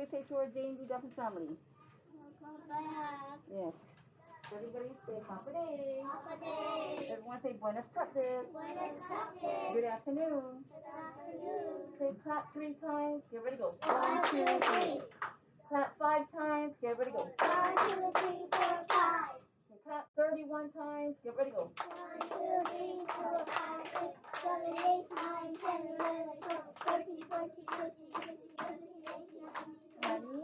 we say to our JMGES family? Yes. Everybody say Papa Day. Papa Day. Everyone say Buenas tardes. Buenas tardes. Good afternoon. Good afternoon. Say clap 3 times. Get ready, go. 1, 2, 3. Clap 5 times. Get ready, go. 1, 2, 3, 4, 5. Okay, clap 31 times. Get ready, go. 1, 2, 3, 4, 5, 6, 7, 8, 9, 10, 11, 12, 13, 14, 15, 16, 17, 18, 19, 20,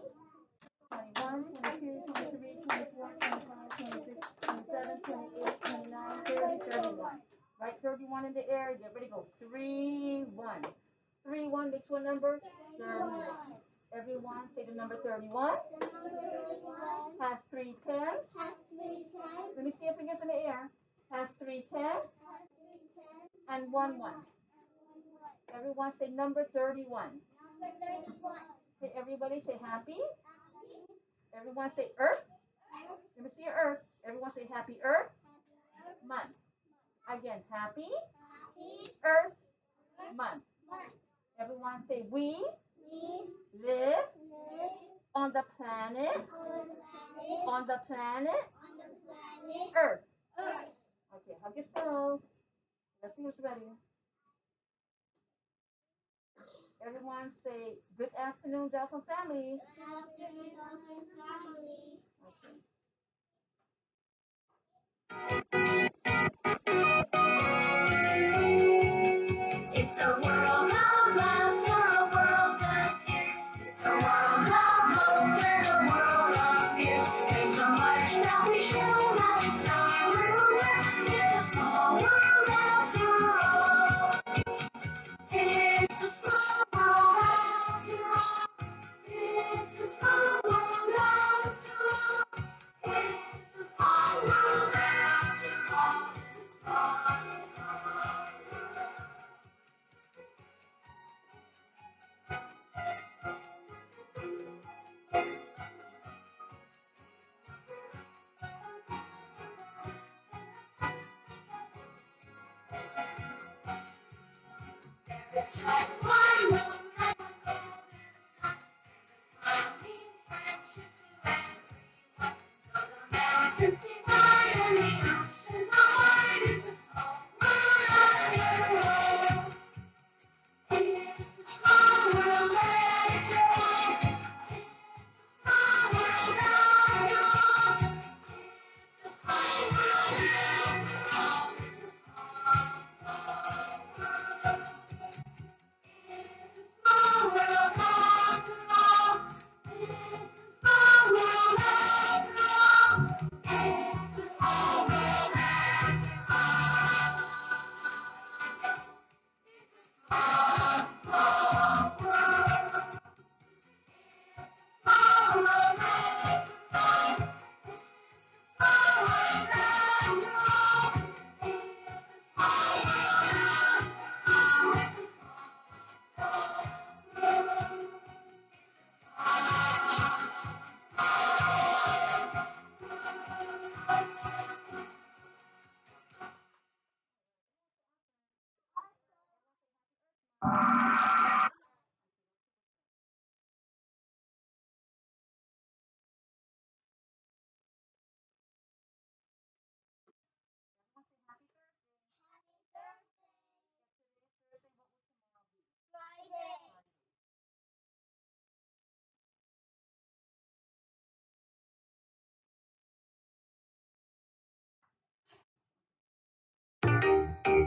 21, 22, 23, 24, 25, 26, 27, 28, 29, 30, 31. Right, 31 in the air. Get ready, go. 3, 1. 3, 1 makes what number? 31. Everyone say the number 31. The number 31 has 3 tens. Has 3 tens. Let me see your fingers in the air. Has 3 tens. Has 3 tens. And 1 1. Everyone say number 31. Number 31. Okay, everybody say happy. Happy. Everyone say Earth. Earth. Let me see your Earth. Everyone say happy Earth. Happy Earth. Month. Again, happy. Happy. Earth. Earth. Month. Month. Everyone say we. We live on the planet. On the planet. On the planet. Earth. Earth. Okay, hug yourself. Let's see who's ready. Everyone say good afternoon, Dolphin family. Good afternoon, Dolphin family. Okay. It's a world of laughter, a world of tears. It's a world of hopes and a world of fears. There's so much that we share that it's everywhere. It's a small world after all. It's a small world after all. It's a small world after all. It's a small world after all. It's a small world. There's just one moon and one golden sun, and the smile means friendship to everyone. Though the mountains divide and the oceans are wide, it's a small world after all. It's a small world after all. It's a small world after all. It's a small world after all. It's a small world. It's a small world after all. It's a small world after all. It's a small world after all. It's a small world. Small world after all. Small world after all. It's a small world after all. It's a small world.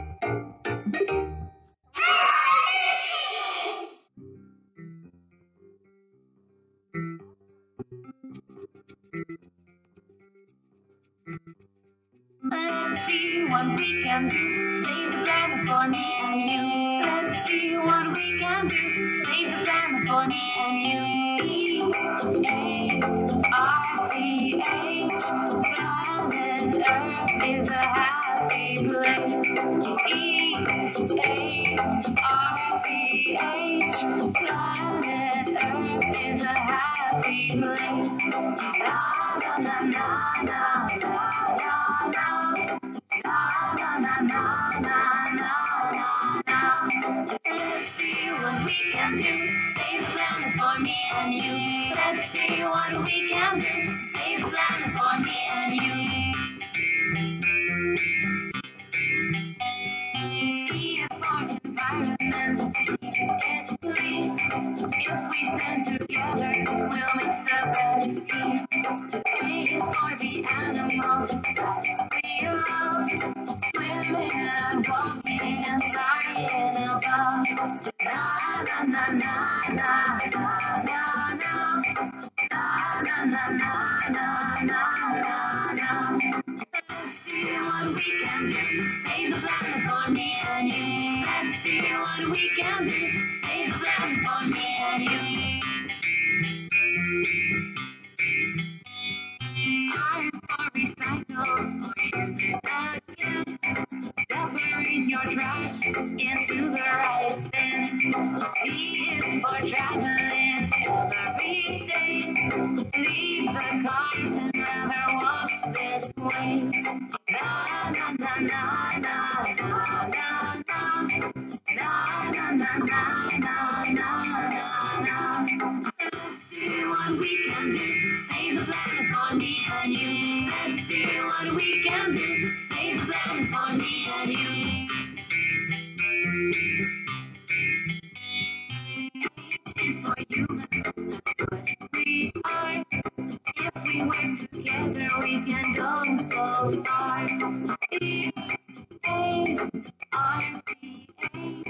Let's see what we can do. Save the planet for me and you. Let's see what we can do. Save the planet for me and you. EARTH, planet Earth is a happy place. EARTH, planet Earth is a happy place. La la la la la la la la. Na na na na na na na. Let's see what we can do. Save the planet for for me and you. Let's see what we can do. Save the planet for me and you. E is for environment. It's clean. If we stand together, we'll make the best team. A is for the animals that we love. Swimming and walking and flying above. Na na na na na na na na. Na na na na na na na. Let's see what we can do. Save the planet for me and you. Let's see what we can do. Save the planet for me and you. R is for recycle or use it again. Separate your trash into the right bin. T is for traveling every day. Leave the car and rather walk this way. Na na na na na na na na. Na na na na na na na. Let's see what we can do. Save the planet for me and you. Let's see what we can do. Save the planet for me and you. It's for humans. We are. If we work together, we can go so far. E A R T H.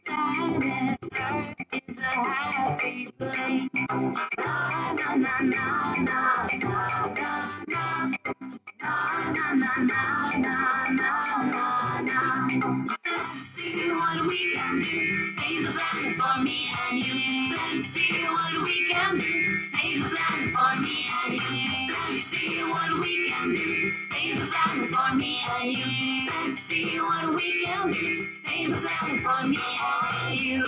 Planet Earth is a happy place. Na na na na na na na na. Na na na na na na na na. Let's see what we can do. Save the planet for me and you. Let's see what we can do. Save the planet for me and you. Let's see what we can do. Save the planet for me and you. Let's see what we can do. Save the planet for me and you.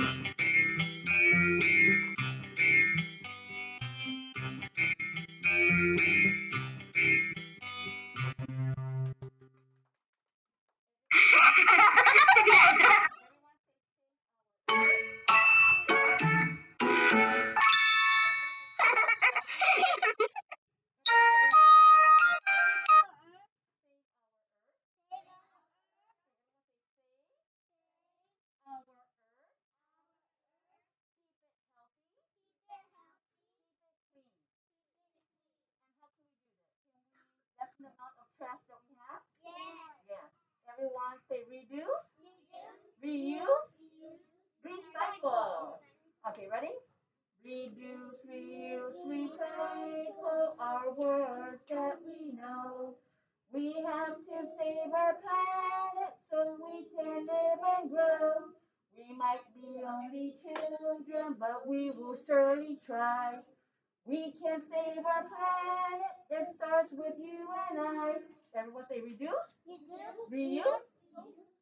That's the amount of trash that we have? Yes. Everyone say reduce, reuse, recycle. Okay, ready? Reduce, reuse, recycle are words that we know. We have to save our planet so we can live and grow. We might be only children, but we will surely try. We can save our planet. It starts with you and I. Everyone say reduce, reuse,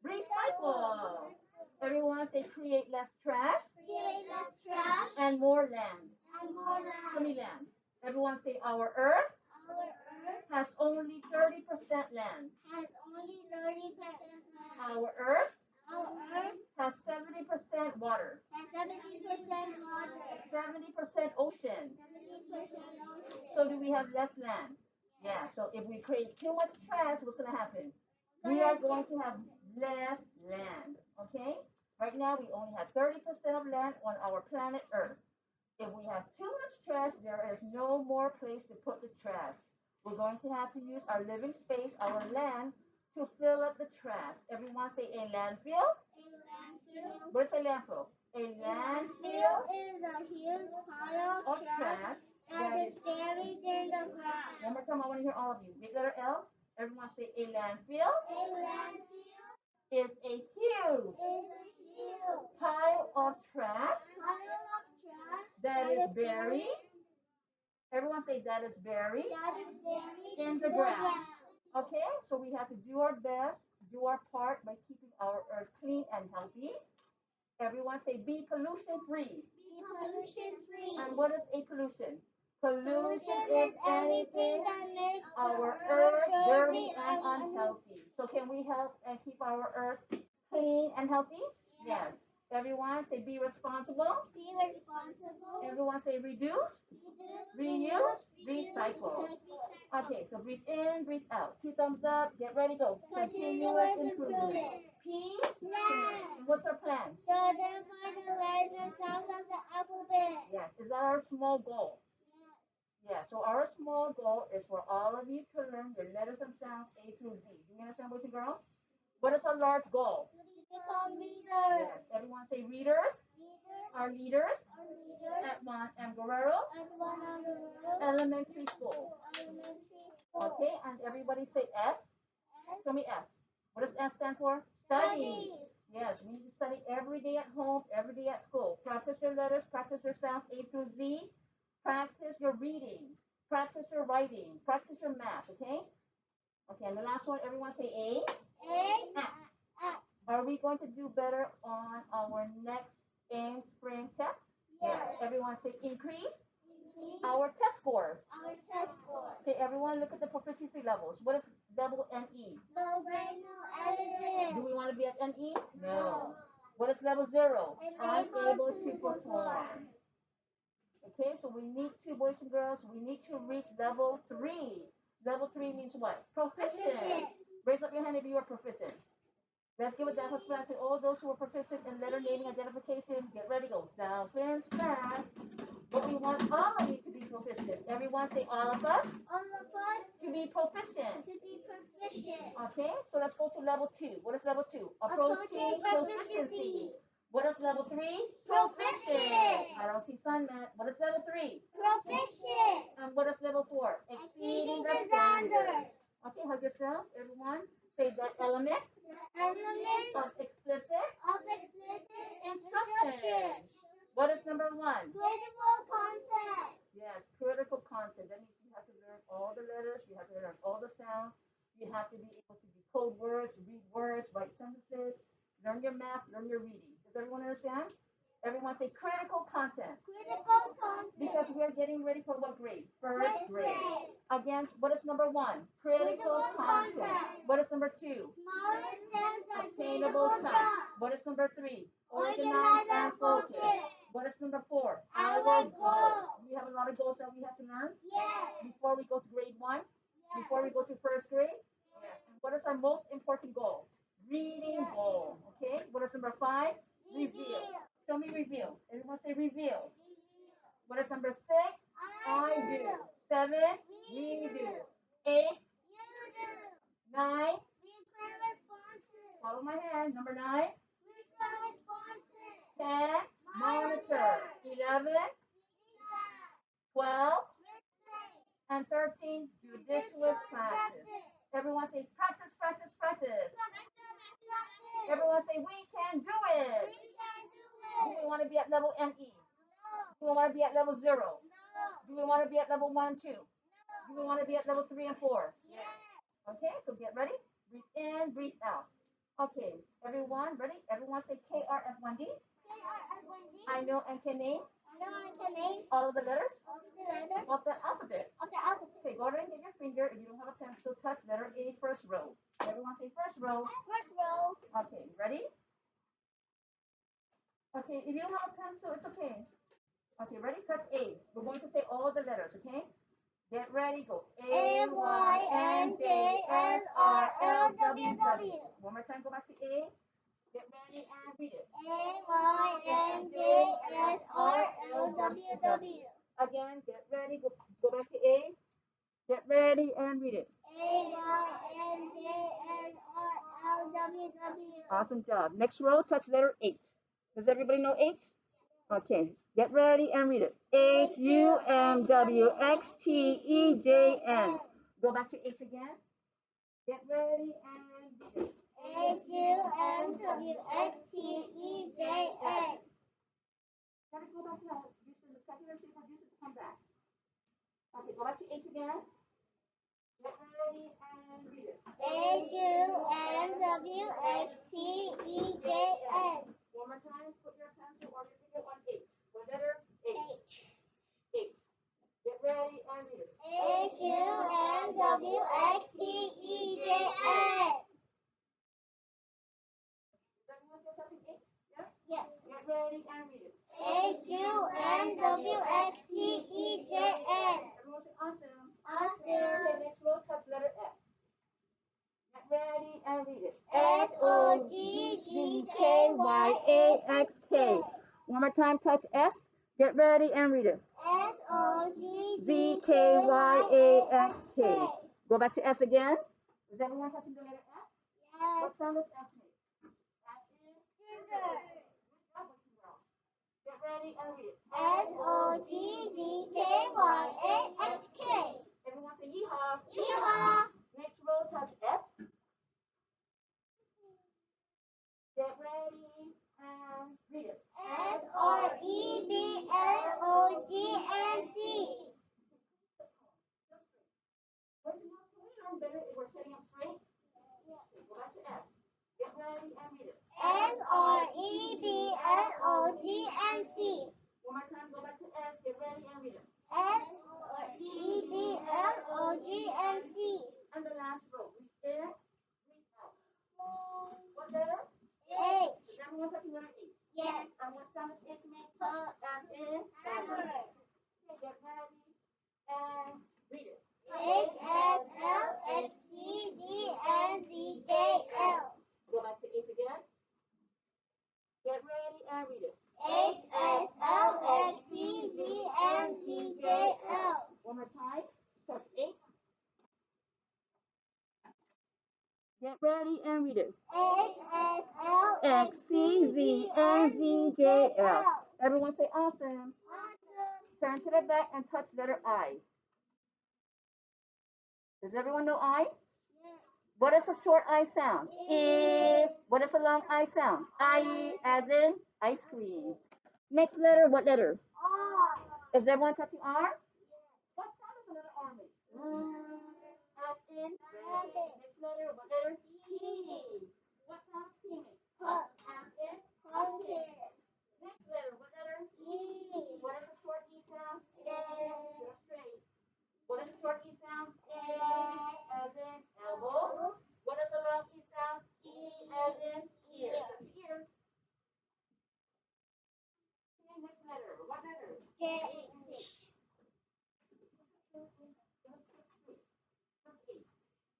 recycle. Everyone say create less trash and more land. How many lands? Everyone say our earth has only 30% land. Our earth has 70% water, 70% ocean. So do we have less land? Yeah, so if we create too much trash, what's going to happen? We are going to have less land, okay? Right now, we only have 30% of land on our planet Earth. If we have too much trash, there is no more place to put the trash. We're going to have to use our living space, our land, to fill up the trash. Everyone say a landfill. What is a landfill? A landfill of trash that is buried in the ground. One more time, I want to hear all of you. Big letter L. Everyone say a landfill is a huge pile of trash that is buried. Everyone say that is buried in the ground. Okay, so we have to do our best, do our part by keeping our earth clean and healthy. Everyone say be pollution free. And what is a pollution? Pollution is anything that makes our earth dirty and unhealthy. So can we help and keep our earth clean and healthy? Yes. Everyone say be responsible. Be responsible. Everyone say reduce, reuse, recycle. Okay, so breathe in, breathe out. 2 thumbs up. Get ready, go. Continuous improvement. P. Plan. And what's our plan? To identify the letters and sounds of the alphabet. Yes, is that our small goal? Yeah, so our small goal is for all of you to learn the letters and sounds A through Z. Do you understand, boys and girls? What is our large goal? To become leaders. Yes, everyone say readers. Our leaders Our leaders. at Juan M. Guerrero And one on the road. Elementary School. Elementary school. Okay, and everybody say S. S. Show me S. What does S stand for? Study. Yes, we need to study every day at home, every day at school. Practice your letters, practice your sounds A through Z. Practice your reading, practice your writing, practice your math, okay? Okay, and the last one, everyone say A. A. Are we going to do better on our next in spring test? Yes. Everyone say increase our test scores. Our test score. Okay, everyone look at the proficiency levels. What is level NE? No brain, no evidence. Do we want to be at NE? No. What is level 0? Unable to perform. Okay, so we need to, boys and girls, we need to reach level 3. Level 3 means what? Proficient. Raise up your hand if you are proficient. Let's give a dolphin smack to all those who are proficient in letter naming identification. Get ready, go. Dolphin smack. But we want all of you to be proficient. Everyone say all of us. All of us. To be proficient. To be proficient. Okay, so let's go to level 2. What is level 2? Approaching proficiency. What is level 3? Proficient. I don't see sun, Matt. What is level 3? Proficient. And what is level 4? Exceeding the standard. Okay, hug yourself, everyone. Say the element Elements of explicit of explicit instruction. What is number 1? Critical content. Yes, critical content. That means you have to learn all the letters, you have to learn all the sounds, you have to be able to decode words, read words, write sentences, learn your math, learn your reading. Does everyone understand? Everyone say critical content. Critical content. Because we are getting ready for what grade? First grade. Grade. Again, what is number 1? Critical content. What is number 2? Small stems Attainable task. What is number 3? Organize and focus. What is number 4? Our goal. We have a lot of goals that we have to learn Yes. before we go to grade 1, before we go to first grade. And what is our most important goal? Reading goal. Okay. What is number 5? Review. Show me review. Everyone say review. What is number 6? I do. 7? We do. 8? You do. 9? Require responses. Follow my hand. Number 9? Require responses. 10? Monitor. 11? 12? And 13? Judicious practice. Everyone say practice, practice, practice. Everyone say we can do it. Do we want to be at level NE? Do we want to be at level 0? Do we want to be at level 1 and 2? Do we want to be at level 3 and 4? Okay, so get ready. Breathe in, breathe out. Okay, everyone, ready? Everyone say KRF1D. I know and can name all of the letters of the alphabet. Okay, go ahead and get your finger. If you don't have a pencil, touch letter A, first row. Everyone say first row. First row. Okay, ready? Okay, if you don't have a pencil, it's okay. Okay, ready? Touch A. We're going to say all the letters, okay? Get ready, go. AYNJSRLWW. One more time, go back to A. Get ready and read it. AYNJSRLWW. Again, get ready, go back to A. Get ready and read it. AYNJSRLWW. Awesome job. Next row, touch letter H. Does everybody know H? Okay, get ready and read it. HUMWXTEJN. Go back to H again. Get ready and read it. HUMWXTEJN. Gotta go back to that. Use the second and see if I use it to come back. Okay, go back to H again. Get ready and read it. HUMWXTEJN. One more time, put your pencil or your finger on H. What letter? H. H. Get ready and read it. HUMWXTEJN. Is everyone still touching H? Yes? Yes. ready and read it. HUNWXTEJN. Everyone say awesome. Awesome. Okay, next row, touch letter S. Get ready and read it. SOGGKYAXK. One more time, touch S. Get ready and read it. ZKYAXK. Go back to S again. Is everyone touching the letter S? Yes. What sound does S make? Scissors. Get ready and read it. SOGGKYAXK. Everyone say yeehaw. Yeehaw. Next row, touch S. Get ready and read it. SREBLOGNC. Can we learn better if we're sitting up straight? Go back to S. Get ready and read it. SREBLOGNC. One more time, go back to S. Get ready and read it. SREBLOGNC. And the last row, breathe in, breathe out. What letter? H. Is everyone touching letter H? Yes. And what sound does H make? H. As in hammer. Hammer. Okay, get ready and read it. HSLXCDNZJL. Go back to H again. Get ready and read it. HSLXCDNZJL. One more time. Touch H. Get ready and read it. XCZNZJL. Everyone say awesome. Awesome. Turn to the back and touch letter I. Does everyone know I? Yes. What is a short I sound? I. What is a long I sound? I, as in ice cream. Next letter, what letter? R. Is everyone touching R? What sound does the letter R make? As in rabbit. Next letter, what letter? P. What sound does P make? As in pumpkin. Next letter, what letter? E. What is a short E sound? Yes. Go straight. What is a short E sound? As in elbow. What is a long E sound? As in ear. Ear. Okay, next letter. What letter? J.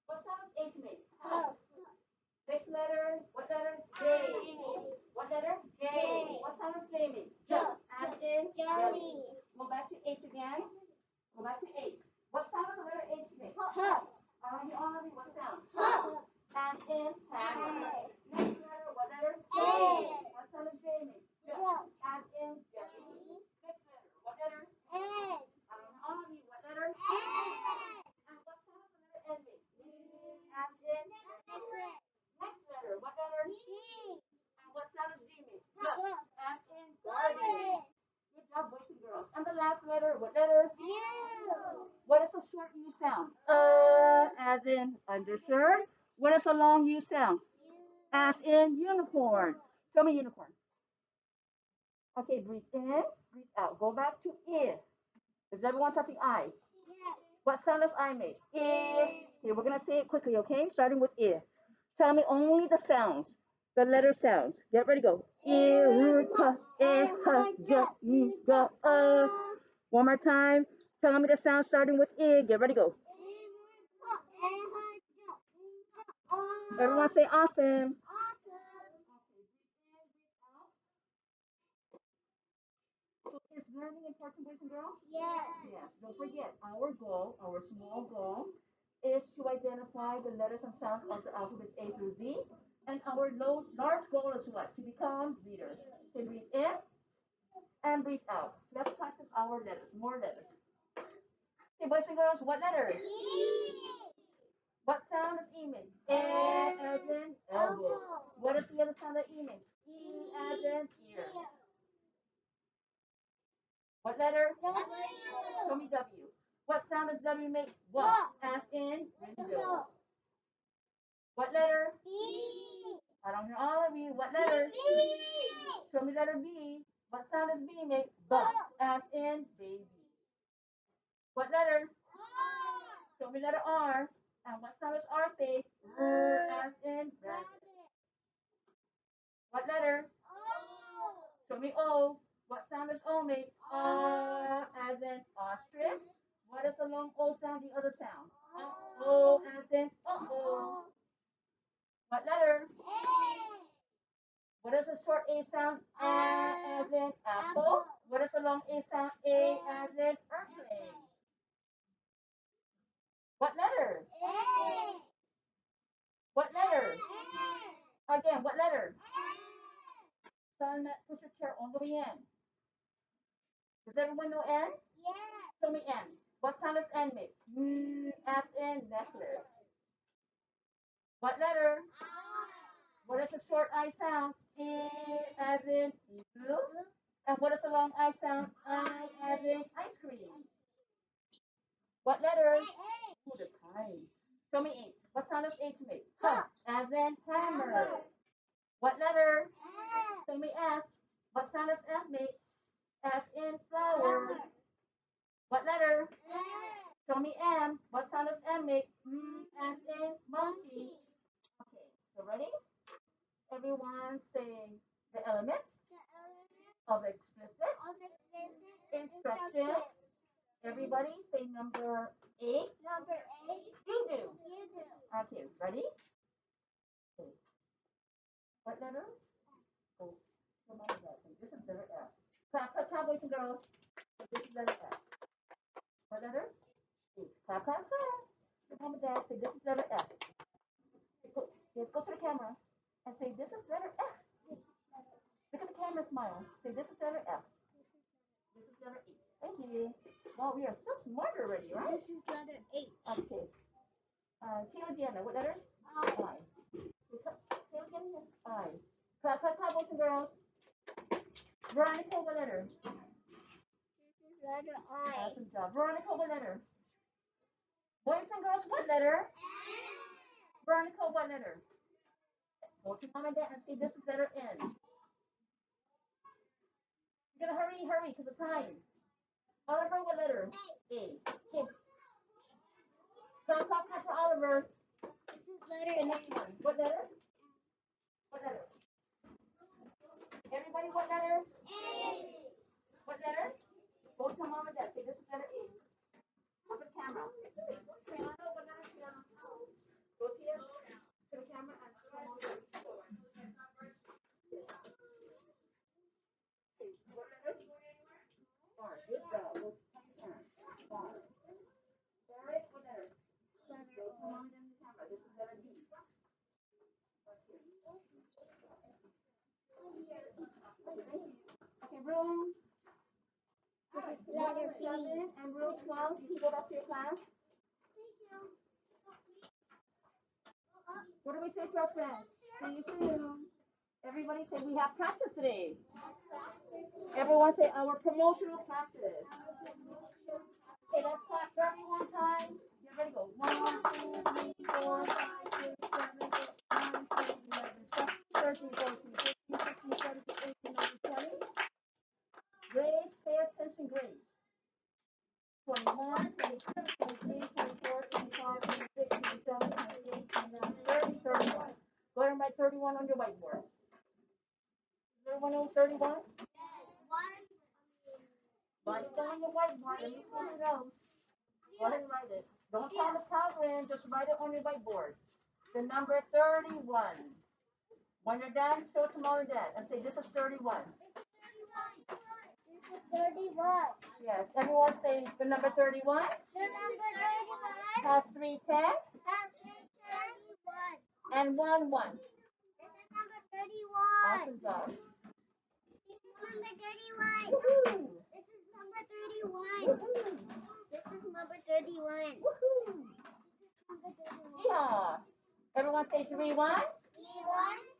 What sound does H make? H. Next letter. What letter? J. What letter? J. What sound does J make? As in Jelly. Go back to H again. Go back to H. What sound does the letter H make? You all have what sound? As in hammer. Next letter. What letter? A. What sound does J make? As in jelly. Next letter. What letter? N. All of you. What letter? N. And what sound does the letter N make? As in Necklace. next letter. What letter? G. And what sound does G make? G. As in garden. Garden. Good job, boys and girls. And the last letter. What letter? U. What is a short U sound? As in undershirt. What is a long U sound? As in unicorn. Show me unicorn. Okay, breathe in, breathe out. Go back to I. Is everyone touching I? Yes. What sound does I make? I. Okay, we're gonna say it quickly, okay? Starting with I. Tell me only the sounds, the letter sounds. Get ready, go. One more time. Tell me the sound starting with I. Get ready, go. Everyone say awesome. So is learning important, boys and girls? Yes. Yes. Don't forget, our goal, our small goal, is to identify the letters and sounds of the alphabets A through Z. And our large goal is what? To become readers. To breathe in and breathe out. Let's practice our letters, more letters. Okay, boys and girls, what letters? E. What sound does E make? As in elbow. What is the other sound that E makes? E as in ear. What letter? W. Show me W. What sound does W make? What? As in window. Window. What letter? B. I don't hear all of you. What letter? B. Show me letter B. What sound does B make? As in baby. What letter? R. Show me letter R. And what sound does R say? As in rabbit. Rabbit. What letter? O. Show me O. What sound does O make? As in ostrich. What is the long O sound? The other sound. O as in uh-oh. What letter? What is the short A sound? As in apple. What is the long A sound? A as in airplane. What letter? What letter? Again, what letter? Son, push your chair all the way in. Does everyone know N? Show me N. What sound does N make? As in necklace. What letter? What is the short I sound? As in blue. And what is the long I sound? I as in ice cream. What letter? Oh, the time. Show me H. What sound does H make? Huh. As in hammer. What letter? Show me F. What sound does F make? As in flower. What letter? Show me M. What sound does M make? As in monkey. Okay, so ready? Everyone say the elements of explicit instruction. Everybody say number 8. You do. Okay, ready? Okay. What letter? Oh, come on, this is letter F. Clap, clap, clap, boys and girls. This is letter F. What letter? H. Clap, clap, clap. Your mom and dad say this is letter F. Go, yes, go to the camera and say this is letter F. Look at the camera, smile. Say this is letter F. This is letter H. Thank you. Wow, we are so smart already, right? This is letter H. Okay. Taylor Diana, what letter? I. Taylor Diana, I. Clap, clap, clap, boys and girls. Veronica, what letter? This is letter I. Awesome job. Veronica, what letter? Boys and girls, what letter? Veronica, what letter? Go to mom and dad and say this is letter N. You gotta hurry, hurry, because of time. Oliver, what letter? A. Okay. Clap, clap, clap for Oliver. This is letter Okay, next one. What letter? What letter? Everybody, what letter? What letter? Go to mom and dad. Say this is letter A. Go to the camera. Triana, what letter? Triana? Go to the camera and show mom and dad. What letter? R. Good job. Go to the camera. R. Barrett, what letter? Go to mom and dad in the camera. This is letter B. Okay, room. letter B. 7 and room 12. You can go back to your class. What do we say to our friends? See you soon. Everybody say we have practice today. Everyone say our promotional practice. Okay, let's clap for everyone time. Get ready to go. 1, 2, 3, 4, 5, 6, 7, 8, 9, 10, 11, 12, 13, 14, 15, 16, 17, 18, 19, 20. Grace, pay attention, Grace. 21, 22, 23, 24, 25, 26, 27, 28, 29, 30, 31. Go ahead and write 31 on your whiteboard. Does everyone know 31? Write it on your whiteboard. Everyone knows. Go ahead and write it. Don't tell the cover in, just write it on your whiteboard. The number 31. When you're done, show it to mom and dad and say, this is 31. This is 31. Yes, everyone say the number 31 The number 31 has 3 tens has 31. and 1 1. This is number 31. Awesome job. This is number 31. Woohoo! This is number 31. Woohoo! This is number 31. Woohoo! Number 31. Yeah. Everyone say 3 1,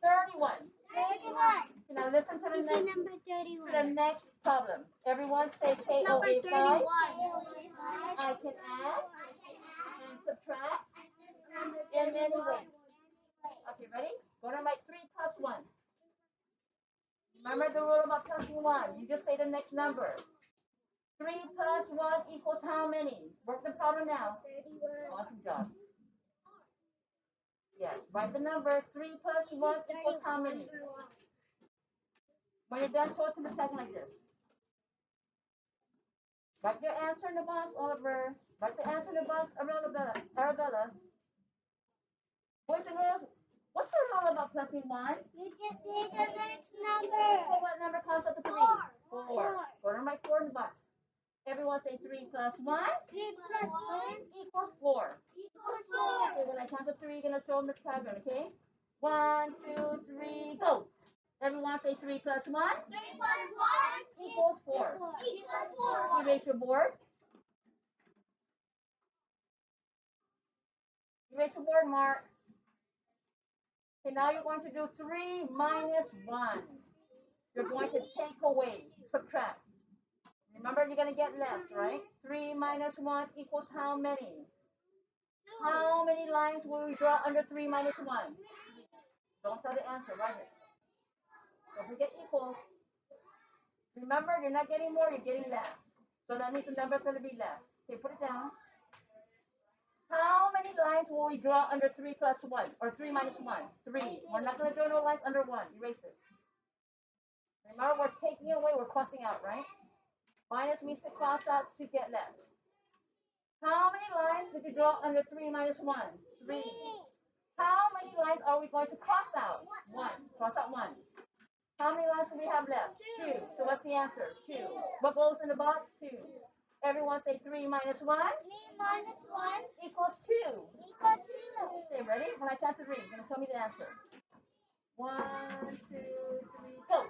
31. 31. Now listen to This is number the 31. next problem. Everyone say Number KOA 31. 5. I can add and subtract in any way. Okay, ready? Go to write 3 plus 1. Remember the rule about plus 1. You just say the next number. 3 plus 1 equals how many? Work the problem now. 31. Awesome job. Yes, write the number. 3 plus 1 equals how many? When you're done, show it to the second like this. Write your answer in the box, Oliver. Write the answer in the box, Arabella. Boys and girls, what's the rule about plussing one? You just say the next number. So what number comes up to 3? 4. Write 4 in the box. Everyone say 3 plus 1. 3 plus 1 Equals 4. equals 4. Okay, when I count to 3, you're going to show Miss Cadman, okay? 1, 2, 3, go. Everyone say 3 plus 1. 3 plus 1 Equals 4. equals 4. Erase your board. Erase your board, Mark. Okay, now you're going to do 3 minus 1. You're going to take away, subtract. Remember, you're going to get less, right? 3 minus 1 equals how many? How many lines will we draw under 3 minus 1? Don't tell the answer, write it. Don't forget equals. Remember, you're not getting more, you're getting less. So that means the number is going to be less. Okay, put it down. How many lines will we draw under 3 plus 1? Or 3 minus 1? 3. We're not going to draw no lines under 1. Erase it. Remember, we're taking away, we're crossing out, right? Minus means to cross out to get less. How many lines did you draw under 3 minus 1? 3. How many lines are we going to cross out? 1. Cross out 1. How many lines do we have left? 2. So what's the answer? 2. What goes in the box? 2. Everyone say 3 minus 1. 3 minus 1 Equals 2. equals 2. Okay, ready? When I count to 3, you're going to tell me the answer. 1, 2, 3, go.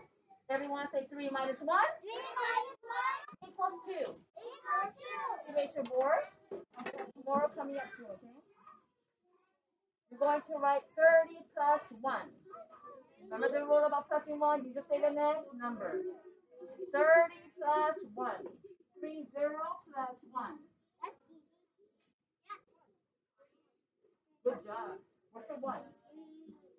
Everyone say 3 minus 1. 3 minus 1 Equals 2. equals 2. Erase your board. Tomorrow coming up too, okay? You're going to write 30 plus 1. Remember the rule about plussing 1? You just say the next number. 30 plus 1. 30 plus 1. Good job. What's the 1?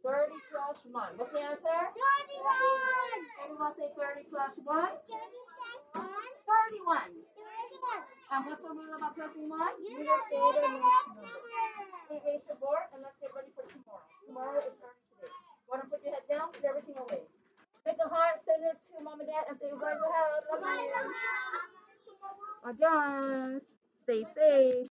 30 plus 1. What's the answer? 31. Everyone say 30 plus 1. 31. 31. And what's the rule about plussing 1? You You just just say say the the next next number. number. Erase the board and let's get ready for tomorrow. Tomorrow is starting today. Want to put your head down? Put everything away. Make a heart, send it to mom and dad, and say, you guys will have. Love you. Adios. Stay safe.